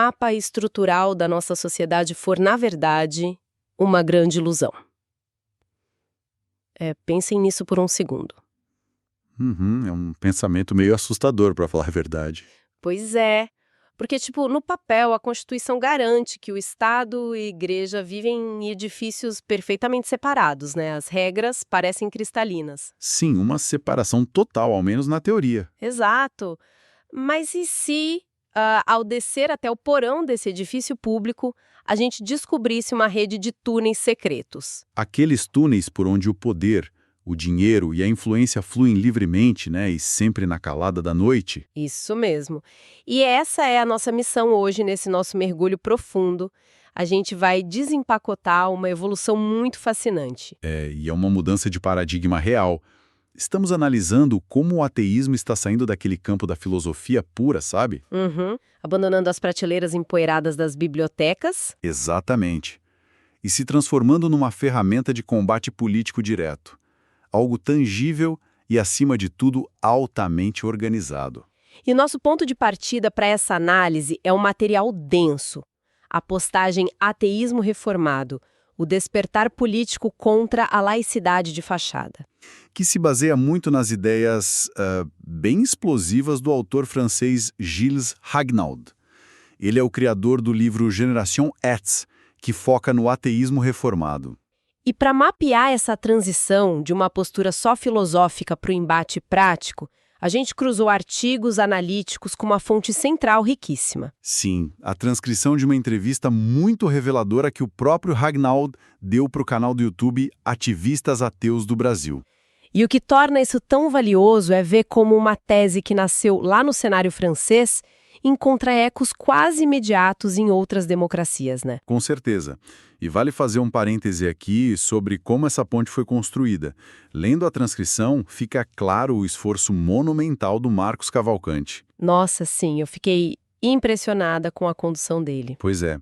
mapa estrutural da nossa sociedade for, na verdade, uma grande ilusão. Pensem nisso por um segundo. É um pensamento meio assustador, para falar a verdade. Pois é, porque, no papel, a Constituição garante que o Estado e a Igreja vivem em edifícios perfeitamente separados, né? As regras parecem cristalinas. Sim, uma separação total, ao menos na teoria. Exato. Mas e se, ao descer até o porão desse edifício público, a gente descobrisse uma rede de túneis secretos? Aqueles túneis por onde o poder, o dinheiro e a influência fluem livremente, né, e sempre na calada da noite? Isso mesmo. E essa é a nossa missão hoje nesse nosso mergulho profundo. A gente vai desempacotar uma evolução muito fascinante. E é uma mudança de paradigma real. Estamos analisando como o ateísmo está saindo daquele campo da filosofia pura, sabe? Abandonando as prateleiras empoeiradas das bibliotecas. Exatamente. E se transformando numa ferramenta de combate político direto. Algo tangível e, acima de tudo, altamente organizado. E o nosso ponto de partida para essa análise é um material denso. A postagem Ateísmo Reformado, o despertar político contra a laicidade de fachada. Que se baseia muito nas ideias bem explosivas do autor francês Gilles Hagnaud. Ele é o criador do livro Génération Hertz, que foca no ateísmo reformado. E para mapear essa transição de uma postura só filosófica para o embate prático, a gente cruzou artigos analíticos com uma fonte central riquíssima. Sim, a transcrição de uma entrevista muito reveladora que o próprio Hagnaud deu para o canal do YouTube Ativistas Ateus do Brasil. E o que torna isso tão valioso é ver como uma tese que nasceu lá no cenário francês encontra ecos quase imediatos em outras democracias, né? Com certeza. E vale fazer um parêntese aqui sobre como essa ponte foi construída. Lendo a transcrição, fica claro o esforço monumental do Marcos Cavalcante. Nossa, sim, eu fiquei impressionada com a condução dele. Pois é.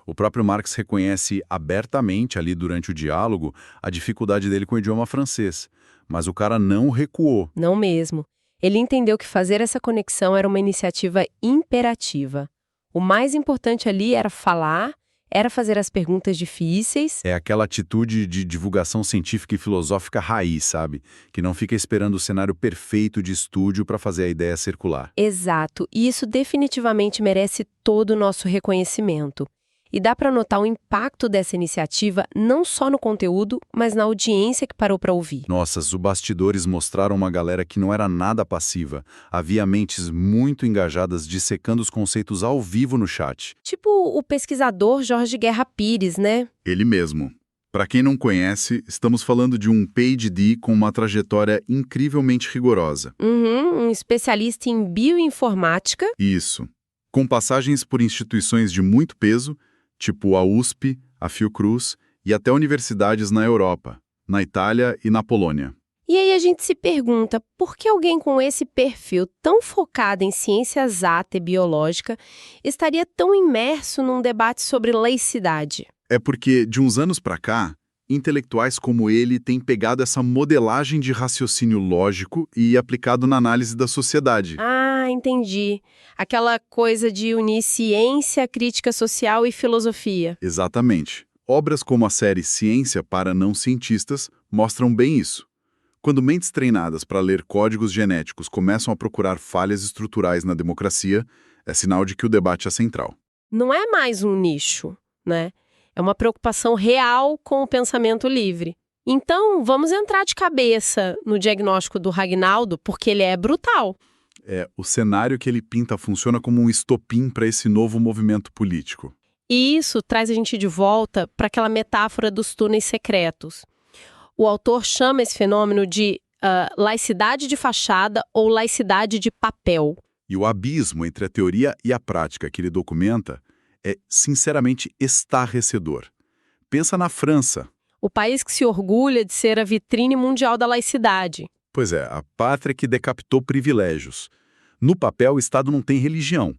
O próprio Marx reconhece abertamente ali durante o diálogo a dificuldade dele com o idioma francês. Mas o cara não recuou. Não mesmo. Ele entendeu que fazer essa conexão era uma iniciativa imperativa. O mais importante ali era falar, era fazer as perguntas difíceis. É aquela atitude de divulgação científica e filosófica raiz, sabe? Que não fica esperando o cenário perfeito de estúdio para fazer a ideia circular. Exato. E isso definitivamente merece todo o nosso reconhecimento. E dá para notar o impacto dessa iniciativa não só no conteúdo, mas na audiência que parou para ouvir. Nossa, os bastidores mostraram uma galera que não era nada passiva. Havia mentes muito engajadas dissecando os conceitos ao vivo no chat. Tipo o pesquisador Jorge Guerra Pires, né? Ele mesmo. Para quem não conhece, estamos falando de um PhD com uma trajetória incrivelmente rigorosa. Um especialista em bioinformática. Isso. Com passagens por instituições de muito peso, tipo a USP, a Fiocruz e até universidades na Europa, na Itália e na Polônia. E aí a gente se pergunta, por que alguém com esse perfil tão focado em ciência exata e biológica estaria tão imerso num debate sobre laicidade? É porque, de uns anos para cá, intelectuais como ele têm pegado essa modelagem de raciocínio lógico e aplicado na análise da sociedade. Ah, entendi. Aquela coisa de unir ciência, crítica social e filosofia. Exatamente. Obras como a série Ciência para Não Cientistas mostram bem isso. Quando mentes treinadas para ler códigos genéticos começam a procurar falhas estruturais na democracia, é sinal de que o debate é central. Não é mais um nicho, né? É uma preocupação real com o pensamento livre. Então, vamos entrar de cabeça no diagnóstico do Hagnaud, porque ele é brutal. O cenário que ele pinta funciona como um estopim para esse novo movimento político. E isso traz a gente de volta para aquela metáfora dos túneis secretos. O autor chama esse fenômeno de laicidade de fachada ou laicidade de papel. E o abismo entre a teoria e a prática que ele documenta é, sinceramente, estarrecedor. Pensa na França. O país que se orgulha de ser a vitrine mundial da laicidade. Pois é, a pátria que decapitou privilégios. No papel, o Estado não tem religião,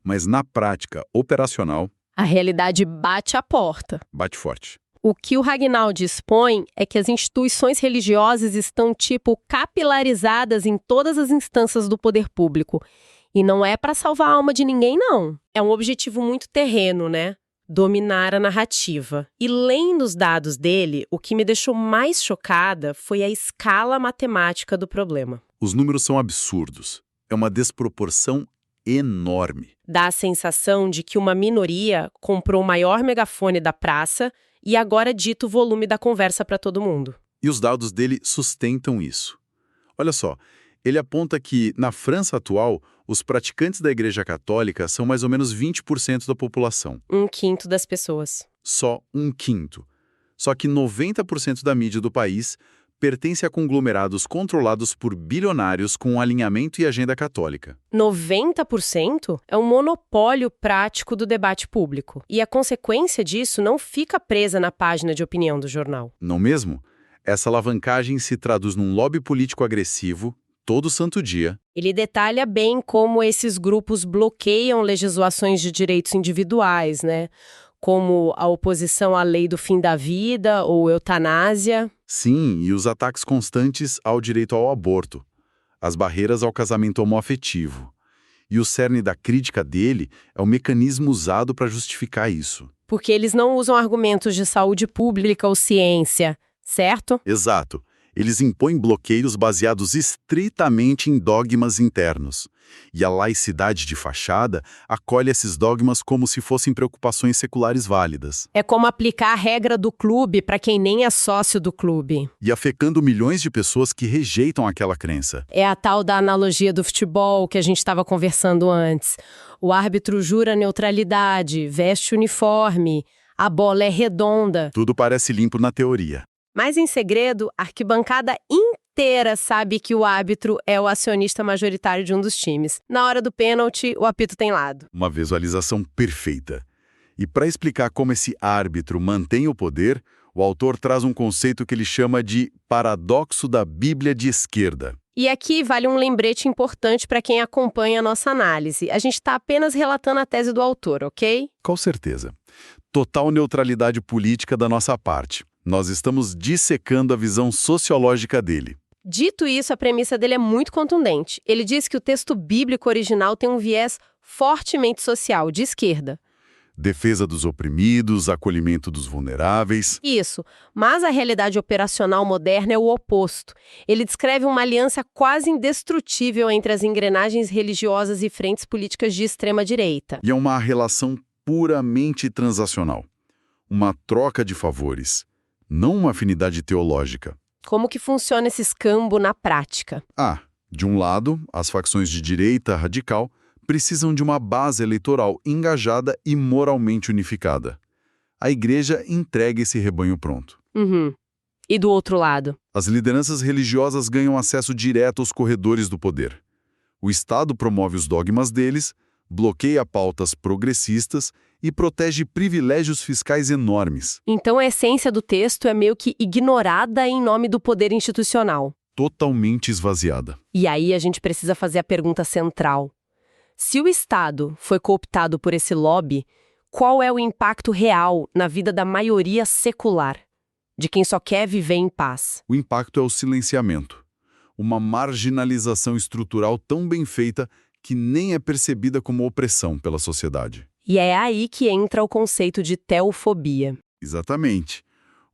mas na prática operacional... A realidade bate à porta. Bate forte. O que o Hagnaud expõe é que as instituições religiosas estão, capilarizadas em todas as instâncias do poder público. E não é para salvar a alma de ninguém, não. É um objetivo muito terreno, né? Dominar a narrativa. E lendo os dados dele, o que me deixou mais chocada foi a escala matemática do problema. Os números são absurdos. É uma desproporção enorme. Dá a sensação de que uma minoria comprou o maior megafone da praça e agora dita o volume da conversa para todo mundo. E os dados dele sustentam isso. Olha só, ele aponta que, na França atual, os praticantes da Igreja Católica são mais ou menos 20% da população. 1/5 das pessoas. Só 1/5. Só que 90% da mídia do país pertence a conglomerados controlados por bilionários com alinhamento e agenda católica. 90% é um monopólio prático do debate público. E a consequência disso não fica presa na página de opinião do jornal. Não mesmo? Essa alavancagem se traduz num lobby político agressivo, todo santo dia. Ele detalha bem como esses grupos bloqueiam legislações de direitos individuais, né? Como a oposição à lei do fim da vida ou eutanásia. Sim, e os ataques constantes ao direito ao aborto, as barreiras ao casamento homoafetivo. E o cerne da crítica dele é o mecanismo usado para justificar isso. Porque eles não usam argumentos de saúde pública ou ciência, certo? Exato. Eles impõem bloqueios baseados estritamente em dogmas internos. E a laicidade de fachada acolhe esses dogmas como se fossem preocupações seculares válidas. É como aplicar a regra do clube para quem nem é sócio do clube. E afetando milhões de pessoas que rejeitam aquela crença. É a tal da analogia do futebol que a gente estava conversando antes. O árbitro jura neutralidade, veste uniforme, a bola é redonda. Tudo parece limpo na teoria. Mas em segredo, a arquibancada inteira sabe que o árbitro é o acionista majoritário de um dos times. Na hora do pênalti, o apito tem lado. Uma visualização perfeita. E para explicar como esse árbitro mantém o poder, o autor traz um conceito que ele chama de paradoxo da Bíblia de esquerda. E aqui vale um lembrete importante para quem acompanha a nossa análise. A gente está apenas relatando a tese do autor, ok? Com certeza. Total neutralidade política da nossa parte. Nós estamos dissecando a visão sociológica dele. Dito isso, a premissa dele é muito contundente. Ele diz que o texto bíblico original tem um viés fortemente social, de esquerda. Defesa dos oprimidos, acolhimento dos vulneráveis. Isso, mas a realidade operacional moderna é o oposto. Ele descreve uma aliança quase indestrutível entre as engrenagens religiosas e frentes políticas de extrema-direita. E é uma relação puramente transacional. Uma troca de favores. Não uma afinidade teológica. Como que funciona esse escambo na prática? De um lado, as facções de direita radical precisam de uma base eleitoral engajada e moralmente unificada. A igreja entrega esse rebanho pronto. E do outro lado? As lideranças religiosas ganham acesso direto aos corredores do poder. O Estado promove os dogmas deles, bloqueia pautas progressistas e protege privilégios fiscais enormes. Então a essência do texto é meio que ignorada em nome do poder institucional. Totalmente esvaziada. E aí a gente precisa fazer a pergunta central. Se o Estado foi cooptado por esse lobby, qual é o impacto real na vida da maioria secular, de quem só quer viver em paz? O impacto é o silenciamento. Uma marginalização estrutural tão bem feita que nem é percebida como opressão pela sociedade. E é aí que entra o conceito de teofobia. Exatamente.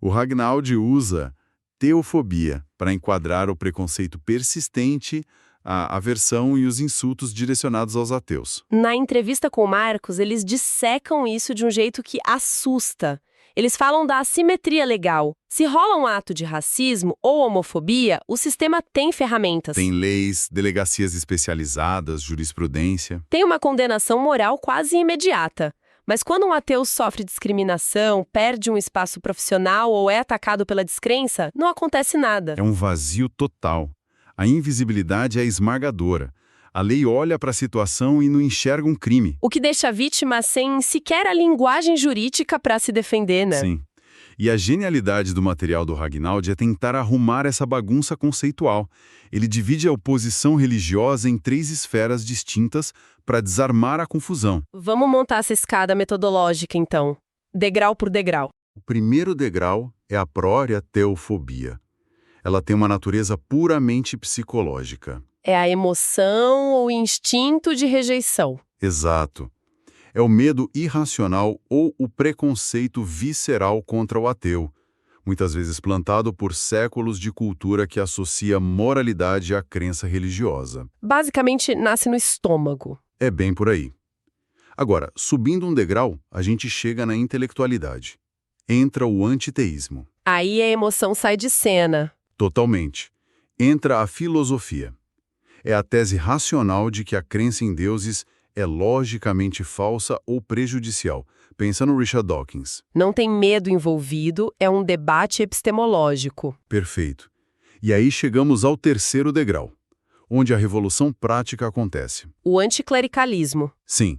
O Ragnaldi usa teofobia para enquadrar o preconceito persistente, a aversão e os insultos direcionados aos ateus. Na entrevista com o Marcos, eles dissecam isso de um jeito que assusta. Eles falam da assimetria legal. Se rola um ato de racismo ou homofobia, o sistema tem ferramentas. Tem leis, delegacias especializadas, jurisprudência. Tem uma condenação moral quase imediata. Mas quando um ateu sofre discriminação, perde um espaço profissional ou é atacado pela descrença, não acontece nada. É um vazio total. A invisibilidade é esmagadora. A lei olha para a situação e não enxerga um crime. O que deixa a vítima sem sequer a linguagem jurídica para se defender, né? Sim. E a genialidade do material do Ragnaldi é tentar arrumar essa bagunça conceitual. Ele divide a oposição religiosa em 3 esferas distintas para desarmar a confusão. Vamos montar essa escada metodológica, então. Degrau por degrau. O primeiro degrau é a própria teofobia. Ela tem uma natureza puramente psicológica. É a emoção ou instinto de rejeição. Exato. É o medo irracional ou o preconceito visceral contra o ateu, muitas vezes plantado por séculos de cultura que associa moralidade à crença religiosa. Basicamente, nasce no estômago. É bem por aí. Agora, subindo um degrau, a gente chega na intelectualidade. Entra o antiteísmo. Aí a emoção sai de cena. Totalmente. Entra a filosofia. É a tese racional de que a crença em deuses é logicamente falsa ou prejudicial. Pensa no Richard Dawkins. Não tem medo envolvido, é um debate epistemológico. Perfeito. E aí chegamos ao terceiro degrau, onde a revolução prática acontece. O anticlericalismo. Sim.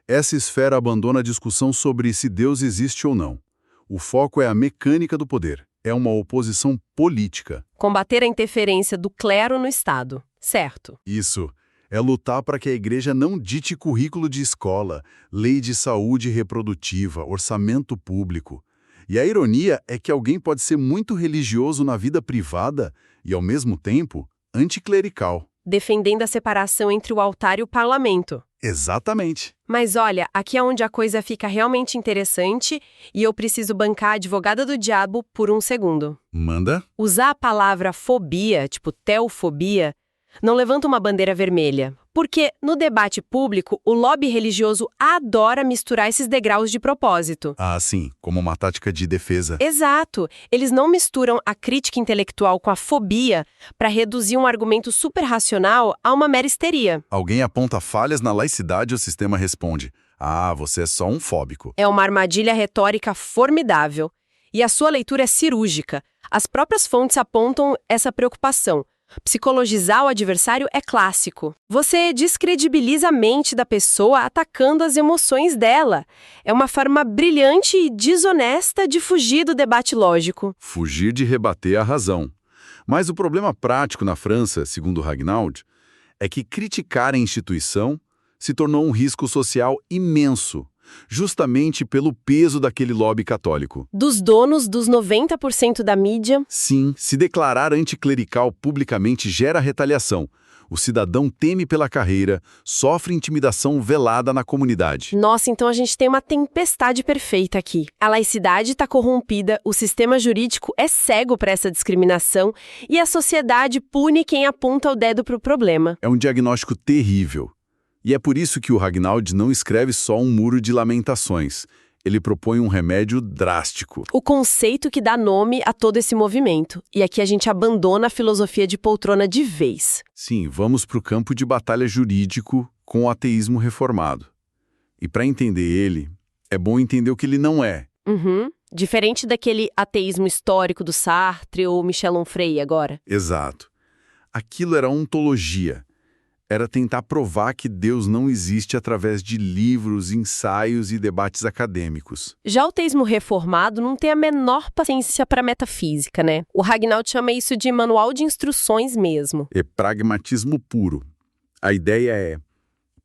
Essa esfera abandona a discussão sobre se Deus existe ou não. O foco é a mecânica do poder. É uma oposição política. Combater a interferência do clero no Estado. Certo. Isso. É lutar para que a igreja não dite currículo de escola, lei de saúde reprodutiva, orçamento público. E a ironia é que alguém pode ser muito religioso na vida privada e, ao mesmo tempo, anticlerical. Defendendo a separação entre o altar e o parlamento. Exatamente. Mas olha, aqui é onde a coisa fica realmente interessante e eu preciso bancar a advogada do diabo por um segundo. Manda? Usar a palavra fobia, tipo teofobia, não levanta uma bandeira vermelha. Porque, no debate público, o lobby religioso adora misturar esses degraus de propósito. Ah, sim, como uma tática de defesa. Exato. Eles não misturam a crítica intelectual com a fobia para reduzir um argumento super racional a uma mera histeria. Alguém aponta falhas na laicidade e o sistema responde: ah, você é só um fóbico. É uma armadilha retórica formidável. E a sua leitura é cirúrgica. As próprias fontes apontam essa preocupação. Psicologizar o adversário é clássico. Você descredibiliza a mente da pessoa atacando as emoções dela. É uma forma brilhante e desonesta de fugir do debate lógico. Fugir de rebater a razão. Mas o problema prático na França, segundo Ragnaud, é que criticar a instituição se tornou um risco social imenso, justamente pelo peso daquele lobby católico. Dos donos dos 90% da mídia. Sim, se declarar anticlerical publicamente gera retaliação. O cidadão teme pela carreira, sofre intimidação velada na comunidade. Nossa, então a gente tem uma tempestade perfeita aqui. A laicidade está corrompida, o sistema jurídico é cego para essa discriminação e a sociedade pune quem aponta o dedo para o problema. É um diagnóstico terrível. E é por isso que o Ragnaud não escreve só um muro de lamentações. Ele propõe um remédio drástico. O conceito que dá nome a todo esse movimento. E aqui a gente abandona a filosofia de poltrona de vez. Sim, vamos para o campo de batalha jurídico com o ateísmo reformado. E para entender ele, é bom entender o que ele não é. Diferente daquele ateísmo histórico do Sartre ou Michel Onfray agora. Exato. Aquilo era ontologia. Era tentar provar que Deus não existe através de livros, ensaios e debates acadêmicos. Já o teísmo reformado não tem a menor paciência para metafísica, né? O Ragnaud chama isso de manual de instruções mesmo. É pragmatismo puro. A ideia é: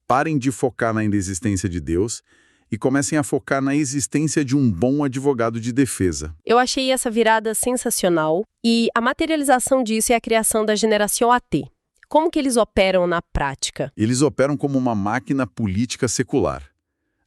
parem de focar na inexistência de Deus e comecem a focar na existência de um bom advogado de defesa. Eu achei essa virada sensacional e a materialização disso é a criação da Generación AT. Como que eles operam na prática? Eles operam como uma máquina política secular.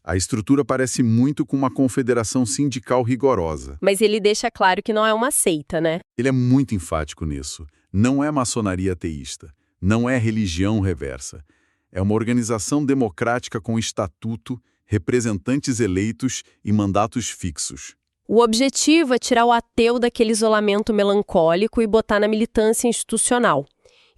A estrutura parece muito com uma confederação sindical rigorosa. Mas ele deixa claro que não é uma seita, né? Ele é muito enfático nisso. Não é maçonaria ateísta. Não é religião reversa. É uma organização democrática com estatuto, representantes eleitos e mandatos fixos. O objetivo é tirar o ateu daquele isolamento melancólico e botar na militância institucional.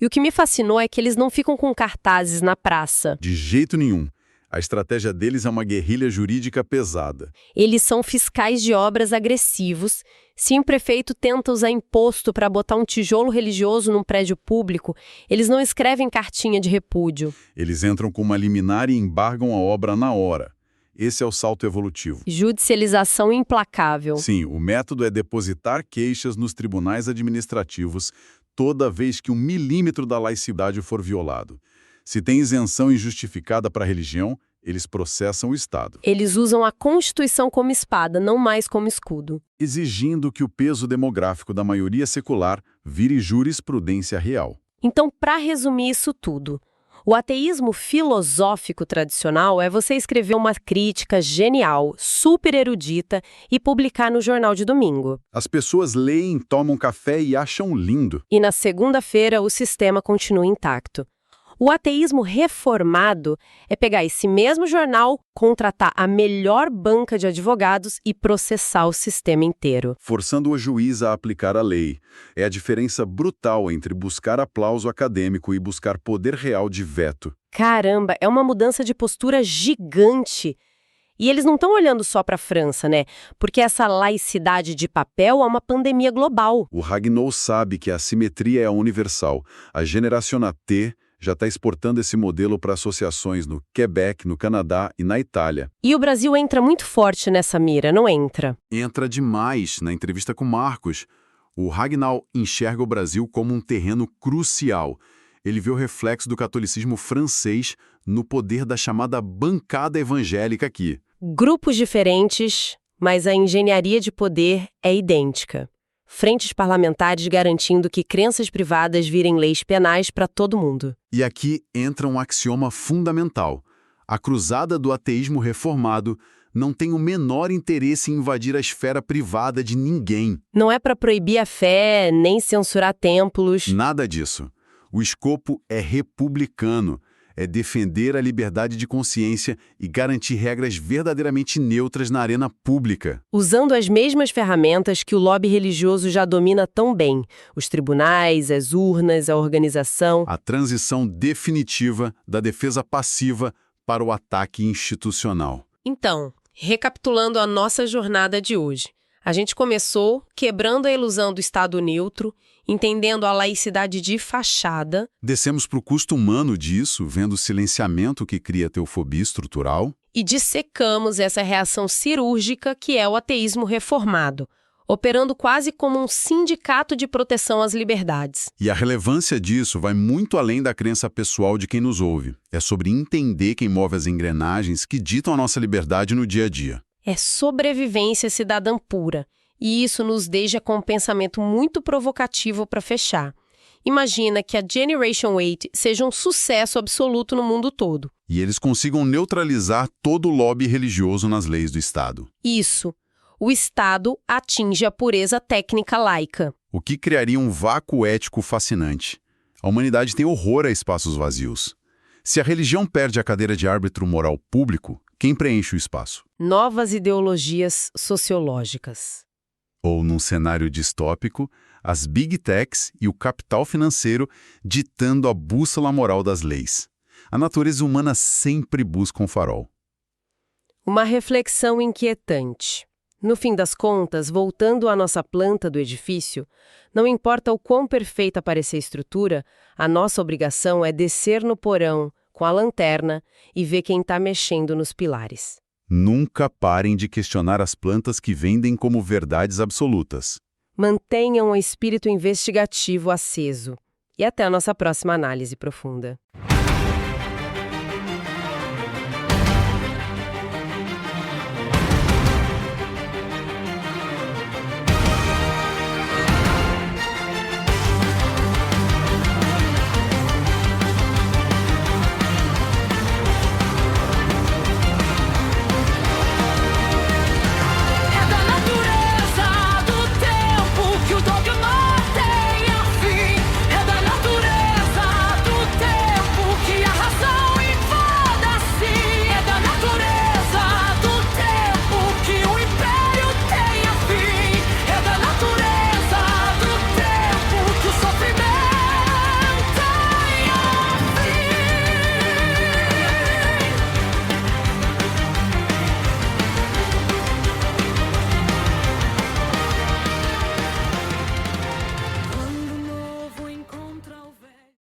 E o que me fascinou é que eles não ficam com cartazes na praça. De jeito nenhum. A estratégia deles é uma guerrilha jurídica pesada. Eles são fiscais de obras agressivos. Se um prefeito tenta usar imposto para botar um tijolo religioso num prédio público, eles não escrevem cartinha de repúdio. Eles entram com uma liminar e embargam a obra na hora. Esse é o salto evolutivo. Judicialização implacável. Sim, o método é depositar queixas nos tribunais administrativos toda vez que 1 milímetro da laicidade for violado. Se tem isenção injustificada para a religião, eles processam o Estado. Eles usam a Constituição como espada, não mais como escudo. Exigindo que o peso demográfico da maioria secular vire jurisprudência real. Então, para resumir isso tudo, o ateísmo filosófico tradicional é você escrever uma crítica genial, super erudita e publicar no jornal de domingo. As pessoas leem, tomam café e acham lindo. E na segunda-feira o sistema continua intacto. O ateísmo reformado é pegar esse mesmo jornal, contratar a melhor banca de advogados e processar o sistema inteiro. Forçando o juiz a aplicar a lei. É a diferença brutal entre buscar aplauso acadêmico e buscar poder real de veto. Caramba, é uma mudança de postura gigante. E eles não estão olhando só para a França, né? Porque essa laicidade de papel é uma pandemia global. O Ragnall sabe que a simetria é universal. A Generación T já está exportando esse modelo para associações no Quebec, no Canadá e na Itália. E o Brasil entra muito forte nessa mira, não entra? Entra demais. Na entrevista com Marcos, o Ragnall enxerga o Brasil como um terreno crucial. Ele vê o reflexo do catolicismo francês no poder da chamada bancada evangélica aqui. Grupos diferentes, mas a engenharia de poder é idêntica. Frentes parlamentares garantindo que crenças privadas virem leis penais para todo mundo. E aqui entra um axioma fundamental. A cruzada do ateísmo reformado não tem o menor interesse em invadir a esfera privada de ninguém. Não é para proibir a fé, nem censurar templos. Nada disso. O escopo é republicano. É defender a liberdade de consciência e garantir regras verdadeiramente neutras na arena pública. Usando as mesmas ferramentas que o lobby religioso já domina tão bem. Os tribunais, as urnas, a organização. A transição definitiva da defesa passiva para o ataque institucional. Então, recapitulando a nossa jornada de hoje. A gente começou quebrando a ilusão do Estado neutro, entendendo a laicidade de fachada. Descemos para o custo humano disso, vendo o silenciamento que cria teofobia estrutural. E dissecamos essa reação cirúrgica que é o ateísmo reformado, operando quase como um sindicato de proteção às liberdades. E a relevância disso vai muito além da crença pessoal de quem nos ouve. É sobre entender quem move as engrenagens que ditam a nossa liberdade no dia a dia. É sobrevivência cidadã pura. E isso nos deixa com um pensamento muito provocativo para fechar. Imagina que a Generation 8 seja um sucesso absoluto no mundo todo. E eles consigam neutralizar todo o lobby religioso nas leis do Estado. Isso. O Estado atinge a pureza técnica laica. O que criaria um vácuo ético fascinante. A humanidade tem horror a espaços vazios. Se a religião perde a cadeira de árbitro moral público, quem preenche o espaço? Novas ideologias sociológicas. Ou, num cenário distópico, as big techs e o capital financeiro ditando a bússola moral das leis. A natureza humana sempre busca um farol. Uma reflexão inquietante. No fim das contas, voltando à nossa planta do edifício, não importa o quão perfeita pareça a estrutura, a nossa obrigação é descer no porão, com a lanterna, e ver quem está mexendo nos pilares. Nunca parem de questionar as plantas que vendem como verdades absolutas. Mantenham o espírito investigativo aceso. E até a nossa próxima análise profunda.